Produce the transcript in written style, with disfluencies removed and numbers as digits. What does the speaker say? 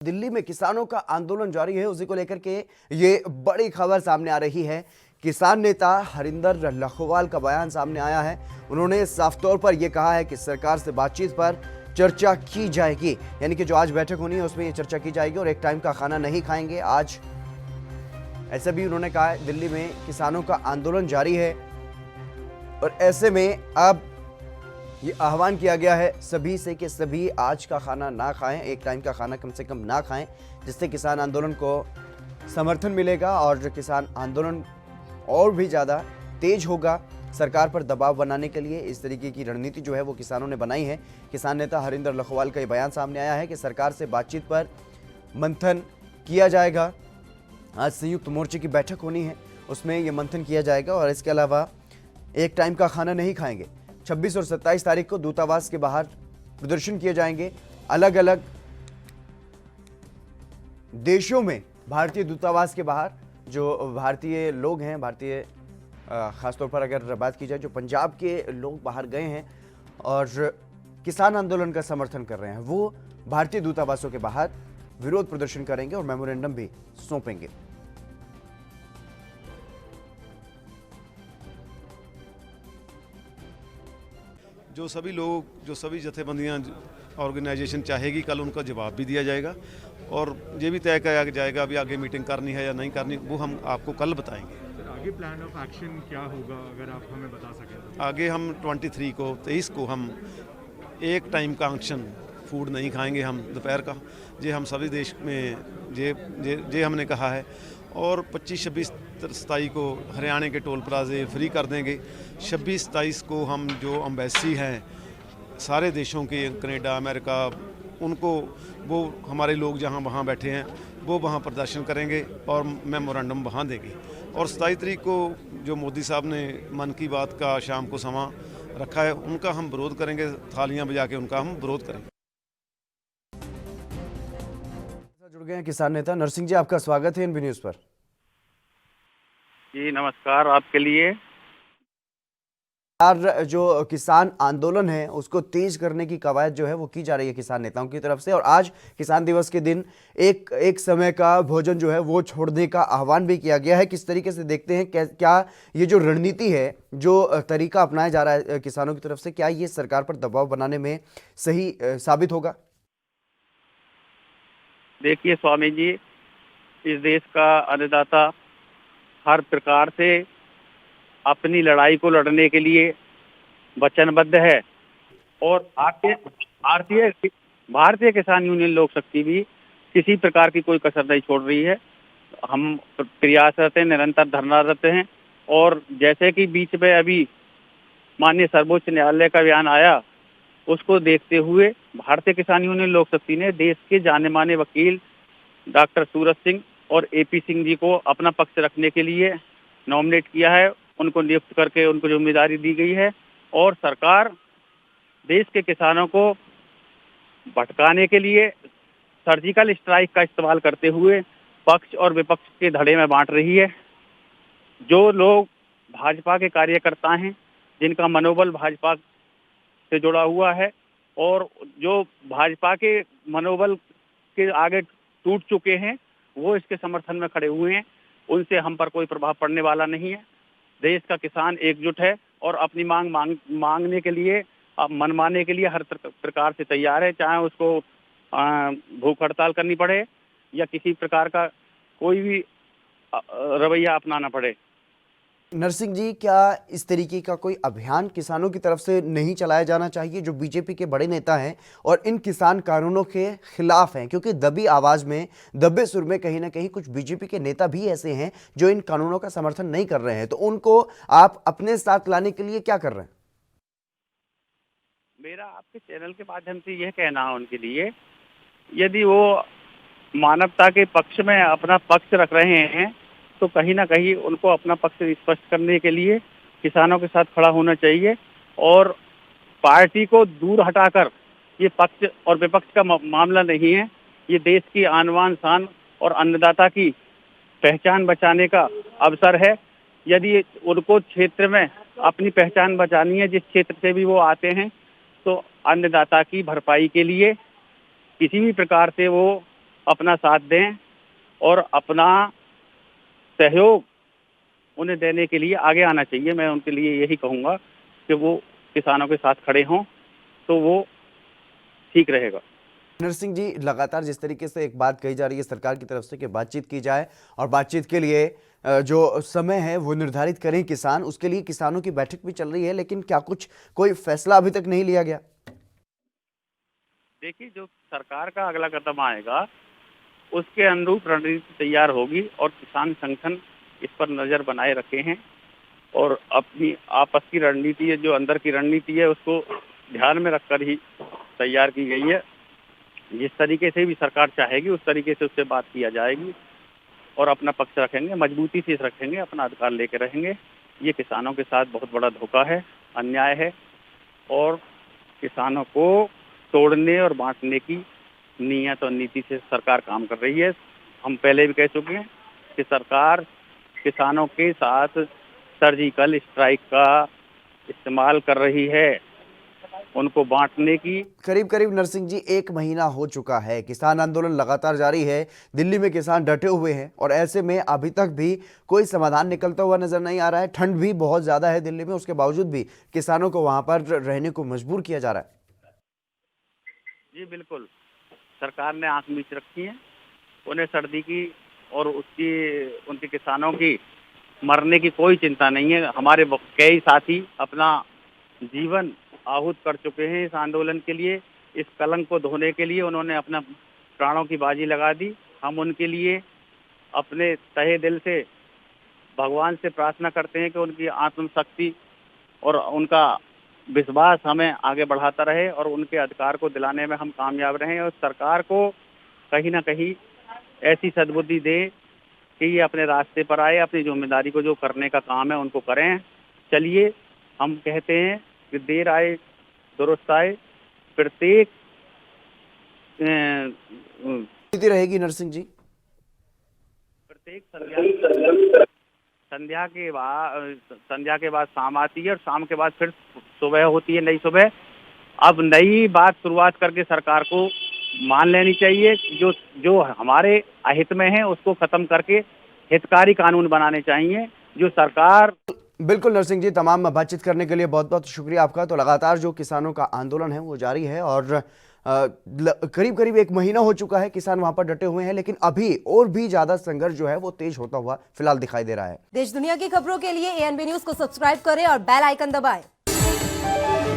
दिल्ली में किसानों का आंदोलन जारी है। उसी को लेकर के ये बड़ी खबर सामने आ रही है। किसान नेता हरिंदर लखोवाल का बयान सामने आया है। उन्होंने साफ तौर पर यह कहा है कि सरकार से बातचीत पर चर्चा की जाएगी, यानी कि जो आज बैठक होनी है उसमें ये चर्चा की जाएगी और एक टाइम का खाना नहीं खाएंगे आज, ऐसा भी उन्होंने कहा है। दिल्ली में किसानों का आंदोलन जारी है और ऐसे में अब ये आह्वान किया गया है सभी से कि सभी आज का खाना ना खाएं, एक टाइम का खाना कम से कम ना खाएं, जिससे किसान आंदोलन को समर्थन मिलेगा और जो किसान आंदोलन और भी ज़्यादा तेज होगा। सरकार पर दबाव बनाने के लिए इस तरीके की रणनीति जो है वो किसानों ने बनाई है। किसान नेता हरिंदर लखोवाल का ये बयान सामने आया है कि सरकार से बातचीत पर मंथन किया जाएगा। आज संयुक्त मोर्चे की बैठक होनी है, उसमें ये मंथन किया जाएगा और इसके अलावा एक टाइम का खाना नहीं खाएंगे। 26 और 27 तारीख को दूतावास के बाहर प्रदर्शन किए जाएंगे। अलग अलग देशों में भारतीय दूतावास के बाहर जो भारतीय लोग हैं, भारतीय खासतौर पर अगर बात की जाए जो पंजाब के लोग बाहर गए हैं और किसान आंदोलन का समर्थन कर रहे हैं, वो भारतीय दूतावासों के बाहर विरोध प्रदर्शन करेंगे और मेमोरेंडम भी सौंपेंगे। जो सभी लोग, जो सभी जथेबंदियां ऑर्गेनाइजेशन चाहेगी, कल उनका जवाब भी दिया जाएगा और ये भी तय किया जाएगा अभी आगे मीटिंग करनी है या नहीं करनी, वो हम आपको कल बताएंगे। आगे प्लान ऑफ एक्शन क्या होगा, अगर आप हमें बता सकें? आगे हम 23 को हम एक टाइम का एक्शन फूड नहीं खाएंगे, हम दोपहर का, ये हम सभी देश में ये हमने कहा है। और 25, 26, 27 को हरियाणा के टोल प्लाजे फ्री कर देंगे। 26, 27 को हम जो एम्बेसी हैं सारे देशों के, कनाडा, अमेरिका, उनको वो हमारे लोग जहां वहां बैठे हैं वो वहां प्रदर्शन करेंगे और मेमोरेंडम वहां देंगे। और 27 तारीख को जो मोदी साहब ने मन की बात का शाम को समा रखा है, उनका हम विरोध करेंगे, थालियां बजा के उनका हम विरोध करेंगे। जुड़ गए हैं किसान नेता नरसिंह जी, आपका स्वागत है एनबी न्यूज पर। जी नमस्कार आपके लिए। और जो किसान आंदोलन है उसको तेज करने की कवायद जो है वो की जा रही है किसान नेताओं की तरफ से और आज किसान दिवस के दिन एक समय का भोजन जो है वो छोड़ने का आह्वान भी किया गया है। किस तरीके से देखते हैं, क्या ये जो रणनीति है, जो तरीका अपनाया जा रहा है किसानों की तरफ से, क्या ये सरकार पर दबाव बनाने में सही साबित होगा? देखिए स्वामी जी, इस देश का अन्नदाता हर प्रकार से अपनी लड़ाई को लड़ने के लिए वचनबद्ध है और भारतीय किसान यूनियन लोक शक्ति भी किसी प्रकार की कोई कसर नहीं छोड़ रही है। हम प्रयासरत हैं, निरंतर धरनारत हैं और जैसे कि बीच में अभी माननीय सर्वोच्च न्यायालय का बयान आया, उसको देखते हुए भारतीय किसान यूनियन लोक शक्ति ने देश के जाने माने वकील डॉक्टर सूरज सिंह और एपी सिंह जी को अपना पक्ष रखने के लिए नॉमिनेट किया है। उनको नियुक्त करके उनको जिम्मेदारी दी गई है और सरकार देश के किसानों को भटकाने के लिए सर्जिकल स्ट्राइक का इस्तेमाल करते हुए पक्ष और विपक्ष के धड़े में बांट रही है। जो लोग भाजपा के कार्यकर्ता हैं, जिनका मनोबल भाजपा से जुड़ा हुआ है और जो भाजपा के मनोबल के आगे टूट चुके हैं, वो इसके समर्थन में खड़े हुए हैं। उनसे हम पर कोई प्रभाव पड़ने वाला नहीं है। देश का किसान एकजुट है और अपनी मांगने के लिए, मनमाने के लिए हर प्रकार से तैयार है, चाहे उसको भूख हड़ताल करनी पड़े या किसी प्रकार का कोई भी रवैया अपनाना पड़े। नरसिंह जी, क्या इस तरीके का कोई अभियान किसानों की तरफ से नहीं चलाया जाना चाहिए, जो बीजेपी के बड़े नेता हैं और इन किसान कानूनों के खिलाफ हैं? क्योंकि दबी आवाज में, दबे सुर में कहीं ना कहीं कुछ बीजेपी के नेता भी ऐसे हैं जो इन कानूनों का समर्थन नहीं कर रहे हैं, तो उनको आप अपने साथ लाने के लिए क्या कर रहे हैं? मेरा आपके चैनल के माध्यम से यह कहना है उनके लिए, यदि वो मानवता के पक्ष में अपना पक्ष रख रहे हैं तो कहीं ना कहीं उनको अपना पक्ष स्पष्ट करने के लिए किसानों के साथ खड़ा होना चाहिए और पार्टी को दूर हटाकर, ये पक्ष और विपक्ष का मामला नहीं है, ये देश की आन बान शान और अन्नदाता की पहचान बचाने का अवसर है। यदि उनको क्षेत्र में अपनी पहचान बचानी है, जिस क्षेत्र से भी वो आते हैं, तो अन्नदाता की भरपाई के लिए किसी भी प्रकार से वो अपना साथ दें और अपना सहयोग उन्हें देने के लिए आगे आना चाहिए। मैं उनके लिए यही कहूँगा कि वो किसानों के साथ खड़े हों तो वो ठीक रहेगा। नरसिंह जी, लगातार जिस तरीके से एक बात कही जा रही है सरकार की तरफ से कि बातचीत की जाए और बातचीत के लिए जो समय है वो निर्धारित करें किसान, उसके लिए किसानों की बैठक भी चल रही है, लेकिन क्या कोई फैसला अभी तक नहीं लिया गया? देखिए, जो सरकार का अगला कदम आएगा उसके अनुरूप रणनीति तैयार होगी और किसान संगठन इस पर नजर बनाए रखे हैं और अपनी आपस की रणनीति है, जो अंदर की रणनीति है, उसको ध्यान में रखकर ही तैयार की गई है। जिस तरीके से भी सरकार चाहेगी उस तरीके से उससे बात किया जाएगी और अपना पक्ष रखेंगे, मजबूती से रखेंगे, अपना अधिकार लेके रहेंगे। ये किसानों के साथ बहुत बड़ा धोखा है, अन्याय है और किसानों को तोड़ने और बांटने की नीयत और नीति से सरकार काम कर रही है। हम पहले भी कह चुके हैं कि सरकार किसानों के साथ सर्जिकल स्ट्राइक का इस्तेमाल कर रही है, उनको बांटने की। करीब करीब नरसिंह जी 1 महीना हो चुका है, किसान आंदोलन लगातार जारी है, दिल्ली में किसान डटे हुए हैं और ऐसे में अभी तक भी कोई समाधान निकलता हुआ नजर नहीं आ रहा है। ठंड भी बहुत ज्यादा है दिल्ली में, उसके बावजूद भी किसानों को वहां पर रहने को मजबूर किया जा रहा है। जी बिल्कुल, सरकार ने आंख मीच रखी है, उन्हें सर्दी की और उनके किसानों की मरने की कोई चिंता नहीं है। हमारे कई साथी अपना जीवन आहूत कर चुके हैं इस आंदोलन के लिए, इस कलंक को धोने के लिए उन्होंने अपना प्राणों की बाजी लगा दी। हम उनके लिए अपने तहे दिल से भगवान से प्रार्थना करते हैं कि उनकी आत्मशक्ति और उनका विश्वास हमें आगे बढ़ाता रहे और उनके अधिकार को दिलाने में हम कामयाब रहें और सरकार को कहीं ना कहीं ऐसी सद्बुद्धि दे कि ये अपने रास्ते पर आए, अपनी जिम्मेदारी को जो करने का काम है उनको करें। चलिए, हम कहते हैं कि देर आए दुरुस्त आए। प्रत्येक नीति रहेगी नरसिंह जी? प्रत्येक संध्या के बाद शाम आती है और शाम के बाद फिर सुबह होती है, नई सुबह। अब नई बात शुरुआत करके सरकार को मान लेनी चाहिए। जो हमारे अहित में है उसको खत्म करके हितकारी कानून बनाने चाहिए। जो सरकार बिल्कुल नरसिंह जी, तमाम बातचीत करने के लिए बहुत बहुत शुक्रिया आपका। तो लगातार जो किसानों का आंदोलन है वो जारी है और करीब करीब 1 महीना हो चुका है किसान वहां पर डटे हुए हैं, लेकिन अभी और भी ज्यादा संघर्ष जो है वो तेज होता हुआ फिलहाल दिखाई दे रहा है। देश दुनिया की खबरों के लिए ANB न्यूज को सब्सक्राइब करें और बेल आइकन दबाएं।